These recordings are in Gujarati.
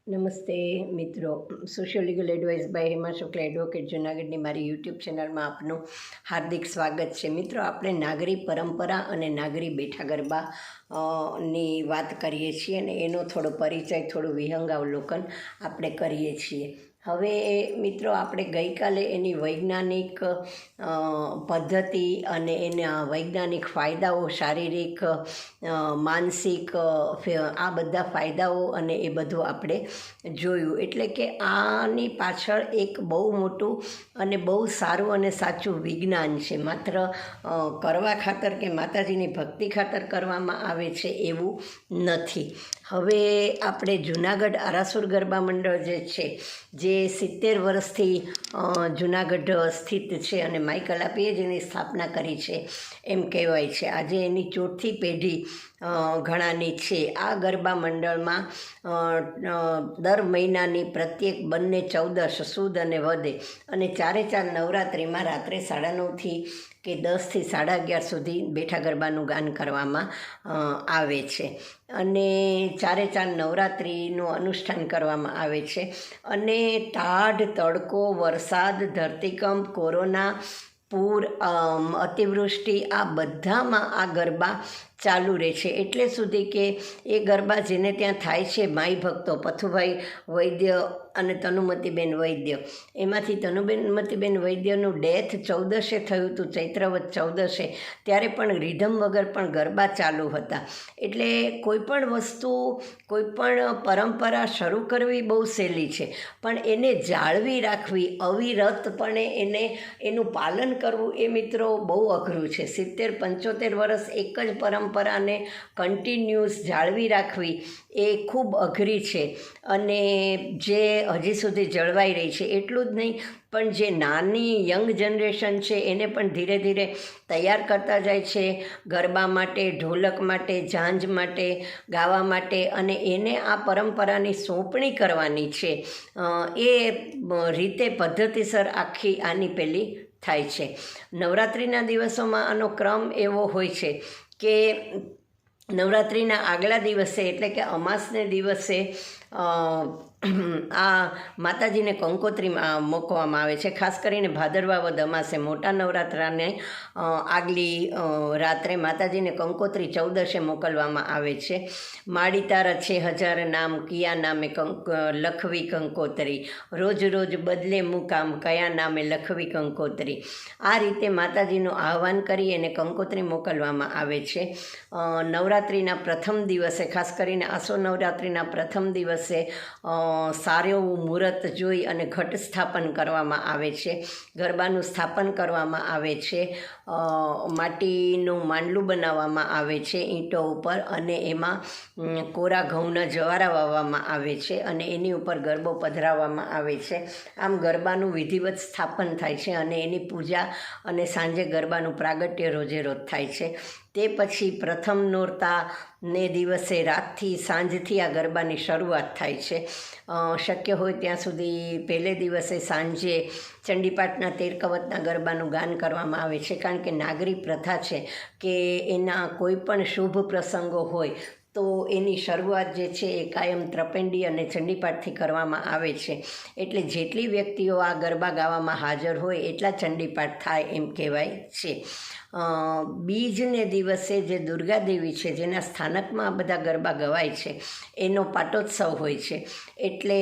નમસ્તે મિત્રો, socio legal advice by Hema Shukla advocate જૂનાગઢની મારી યુટ્યુબ ચેનલમાં આપનું હાર્દિક સ્વાગત છે. મિત્રો, આપણે નાગરી પરંપરા અને નાગરી બેઠા ગરબા ની વાત કરીએ છીએ અને એનો થોડો પરિચય, થોડું વિહંગાવલોકન આપણે કરીએ છીએ. હવે મિત્રો, આપણે ગઈકાલે એની વૈજ્ઞાનિક પદ્ધતિ અને એના વૈજ્ઞાનિક ફાયદાઓ, શારીરિક, માનસિક, આ બધા ફાયદાઓ અને એ બધું આપણે જોયું. એટલે કે આની પાછળ એક બહુ મોટું અને બહુ સારું અને સાચું વિજ્ઞાન છે. માત્ર કરવા ખાતર કે માતાજીની ભક્તિ ખાતર કરવામાં આવે છે એવું નથી. હવે આપણે જૂનાગઢ આરાસુર ગરબા મંડળ જે છે, જે 70 વર્ષથી જૂનાગઢ સ્થિત છે અને માઈ કલાપીએ જેની સ્થાપના કરી છે એમ કહેવાય છે. આજે એની 4થી પેઢી ઘણાની છે. આ ગરબા મંડળમાં દર મહિનાની પ્રત્યેક બંને 14 સુદ અને વધે અને 4 નવરાત્રિમાં રાત્રે 9:30 કે 10થી 11:30 સુધી બેઠા ગરબાનું ગાન કરવામાં આવે છે અને 4 નવરાત્રિનું અનુષ્ઠાન કરવામાં આવે છે. અને ટાઢ, તડકો, વરસાદ, ધરતીકંપ, કોરોના, પૂર, અતિવૃષ્ટિ, આ બધામાં આ ગરબા ચાલુ રહે છે. એટલે સુધી કે એ ગરબા જેને ત્યાં થાય છે, માઈ ભક્તો પથુભાઈ વૈદ્ય અને તનુમતીબેન વૈદ્ય, એમાંથી તનુમતીબેન વૈદ્યનું ડેથ 14 થયું હતું, ચૈત્રવદ 14, ત્યારે પણ રીધમ વગર પણ ગરબા ચાલુ હતા. એટલે કોઈપણ વસ્તુ, કોઈપણ પરંપરા શરૂ કરવી બહુ સહેલી છે, પણ એને જાળવી રાખવી, અવિરતપણે એનું પાલન કરવું એ મિત્રો બહુ અઘરું છે. 70-75 વર્ષ એક જ પરંપરાને કન્ટિન્યુઅસ જાળવી રાખવી એ ખૂબ અઘરી છે અને જે હજી સુધી જળવાઈ રહી છે. એટલું જ નહીં, પણ જે નાની યંગ જનરેશન છે એને પણ ધીરે ધીરે તૈયાર કરતા જાય છે ગરબા માટે, ઢોલક માટે, ઝાંઝ માટે, ગાવા માટે, અને એને આ પરંપરાની સોંપણી કરવાની છે. એ રીતે પદ્ધતિસર આખી આની પેલી થાય છે. નવરાત્રિના દિવસોમાં આનો ક્રમ એવો હોય છે કે નવરાત્રિના આગલા દિવસે, એટલે કે અમાસને દિવસે આ માતાજીને કંકોત્રીમાં મૂકવામાં આવે છે. ખાસ કરીને ભાદરવા વદ અમાસે, મોટા નવરાત્રાને આગલી રાત્રે માતાજીને કંકોત્રી 14 મોકલવામાં આવે છે. માડી તારા 6000 નામ, કિયા નામે લખવી કંકોત્રી, રોજ રોજ બદલે મુકામ, કયા નામે લખવી કંકોત્રી. આ રીતે માતાજીનું આહ્વાન કરી અને કંકોત્રી મોકલવામાં આવે છે. નવરાત્રિના પ્રથમ દિવસે, ખાસ કરીને આસો નવરાત્રિના પ્રથમ દિવસે સારું એવું મુહૂર્ત જોઈ અને ઘટ સ્થાપન કરવામાં આવે છે. ગરબાનું સ્થાપન કરવામાં આવે છે. માટીનું માંડલું બનાવવામાં આવે છે ઈંટો ઉપર અને એમાં કોરા ઘઉંના જવારા વાવવામાં આવે છે અને એની ઉપર ગરબો પધરાવવામાં આવે છે. આમ ગરબાનું વિધિવત સ્થાપન થાય છે અને એની પૂજા અને સાંજે ગરબાનું પ્રાગટ્ય રોજે રોજ થાય છે. તે પછી પ્રથમ નોરતાને દિવસે રાતથી, સાંજથી આ ગરબાની શરૂઆત થાય છે. શક્ય હોય ત્યાં સુધી પહેલે દિવસે સાંજે ચંડીપાઠના 13 કવચના ગરબાનું ગાન કરવામાં આવે છે. કારણ કે નાગરી પ્રથા છે કે એના કોઈ પણ શુભ પ્રસંગો હોય તો એની શરૂઆત જે છે એ કાયમ ત્રપેંડી અને ચંડીપાઠથી કરવામાં આવે છે. એટલે જેટલી વ્યક્તિઓ આ ગરબા ગાવામાં હાજર હોય એટલા ચંડીપાઠ થાય એમ કહેવાય છે. બીજને દિવસે જે દુર્ગાદેવી છે, જેના સ્થાનકમાં આ બધા ગરબા ગવાય છે, એનો પાટોત્સવ હોય છે. એટલે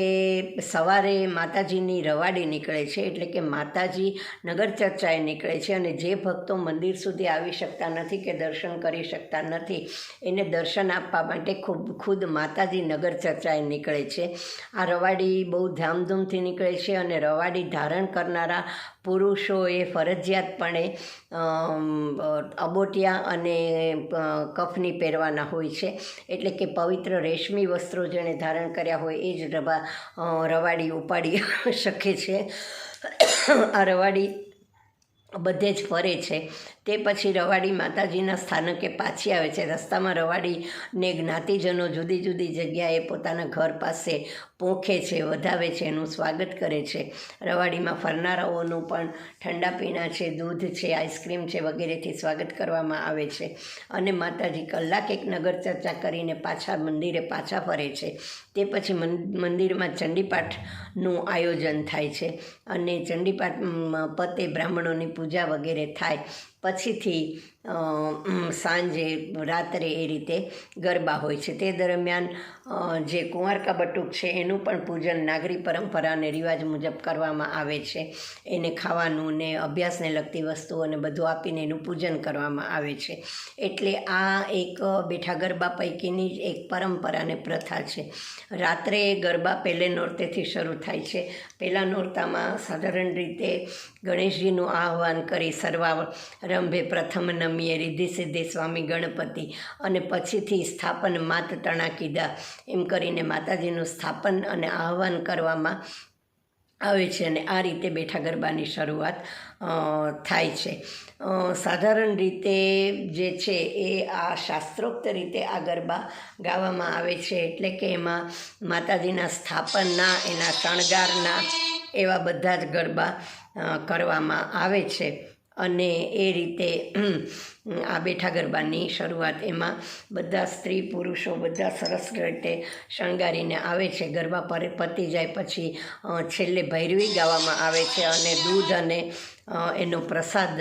સવારે માતાજીની રવાડી નીકળે છે, એટલે કે માતાજી નગર ચર્ચાએ નીકળે છે અને જે ભક્તો મંદિર સુધી આવી શકતા નથી કે દર્શન કરી શકતા નથી, એને દર્શન આપવા માટે ખુદ માતાજી નગર ચર્ચાએ નીકળે છે. આ રવાડી બહુ ધામધૂમથી નીકળે છે અને રવાડી ધારણ કરનારા પુરુષોએ ફરજિયાતપણે અબોટિયા અને કફની પહેરવાના હોય છે. એટલે કે પવિત્ર રેશમી વસ્ત્રો જેણે ધારણ કર્યા હોય એ જ રવાડી ઉપાડી શકે છે. આ રવાડી બધે જ ફરે છે. તે પછી રવાડી માતાજીના સ્થાનકે પાછી આવે છે. રસ્તામાં રવાડીને જ્ઞાતિજનો જુદી જુદી જગ્યાએ પોતાના ઘર પાસે પોંખે છે, વધાવે છે, એનું સ્વાગત કરે છે. રવાડીમાં ફરનારાઓનું પણ ઠંડા પીણા છે, દૂધ છે, આઈસ્ક્રીમ છે વગેરેથી સ્વાગત કરવામાં આવે છે. અને માતાજી કલાક એક નગર ચર્ચા કરીને પાછા મંદિરે પાછા ફરે છે. તે પછી મંદિરમાં ચંડીપાઠનું આયોજન થાય છે અને ચંડીપાઠ પતે બ્રાહ્મણોની પૂજા વગેરે થાય. પછીથી સાંજે રાત્રે એ રીતે ગરબા હોય છે. તે દરમિયાન જે કુંવારકા બટુક છે એનું પણ પૂજન નાગરી પરંપરા અને રિવાજ મુજબ કરવામાં આવે છે. એને ખાવાનું ને અભ્યાસને લગતી વસ્તુઓને બધું આપીને એનું પૂજન કરવામાં આવે છે. એટલે આ એક બેઠા ગરબા પૈકીની જ એક પરંપરા અને પ્રથા છે. રાત્રે ગરબા પહેલે નોરતેથી શરૂ થાય છે. પહેલા નોરતામાં સાધારણ રીતે ગણેશજીનું આહ્વાન કરી સર્વારંભે પ્રથમ નમીએ રિદ્ધિ સિદ્ધિ સ્વામી ગણપતિ અને પછીથી સ્થાપન માત તણા કીધા એમ કરીને માતાજીનું સ્થાપન અને આહ્વાન કરવામાં આવે છે અને આ રીતે બેઠા ગરબાની શરૂઆત થાય છે. સાધારણ રીતે જે છે એ આ શાસ્ત્રોક્ત રીતે આ ગરબા ગાવામાં આવે છે. એટલે કે એમાં માતાજીના સ્થાપનના, એના શણગારના એવા બધા જ ગરબા કરવામાં આવે છે અને એ રીતે આ બેઠા ગરબાની શરૂઆત એમાં બધા સ્ત્રી પુરુષો બધા સરસ રીતે શણગારીને આવે છે. ગરબા પતી જાય પછી છેલ્લે ભૈરવી ગાવામાં આવે છે અને દૂધ અને એનો પ્રસાદ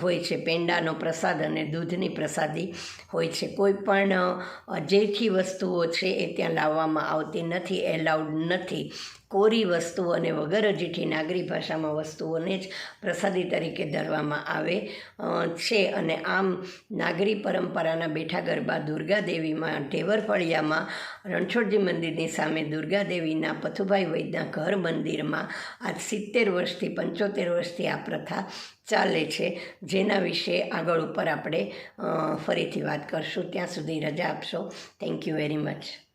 હોય છે. પેંડાનો પ્રસાદ અને દૂધની પ્રસાદી હોય છે. કોઈ પણ અજેઠી વસ્તુઓ છે એ ત્યાં લાવવામાં આવતી નથી, એલાઉડ નથી. કોરી વસ્તુઓ અને વગર અજીઠી નાગરી ભાષામાં વસ્તુઓને જ પ્રસાદી તરીકે ધરવામાં આવે છે. અને આમ નાગરી પરંપરાના બેઠા ગરબા દુર્ગાદેવીમાં ઢેવરફળિયામાં રણછોડજી મંદિરની સામે દુર્ગાદેવીના પથુભાઈ વૈદના ઘર મંદિરમાં આજ 70 વર્ષથી 75 વર્ષથી આ પ્રથા ચાલે છે, જેના વિશે આગળ ઉપર આપણે ફરીથી વાત કરશું. ત્યાં સુધી રજા આપશો. Thank you very much.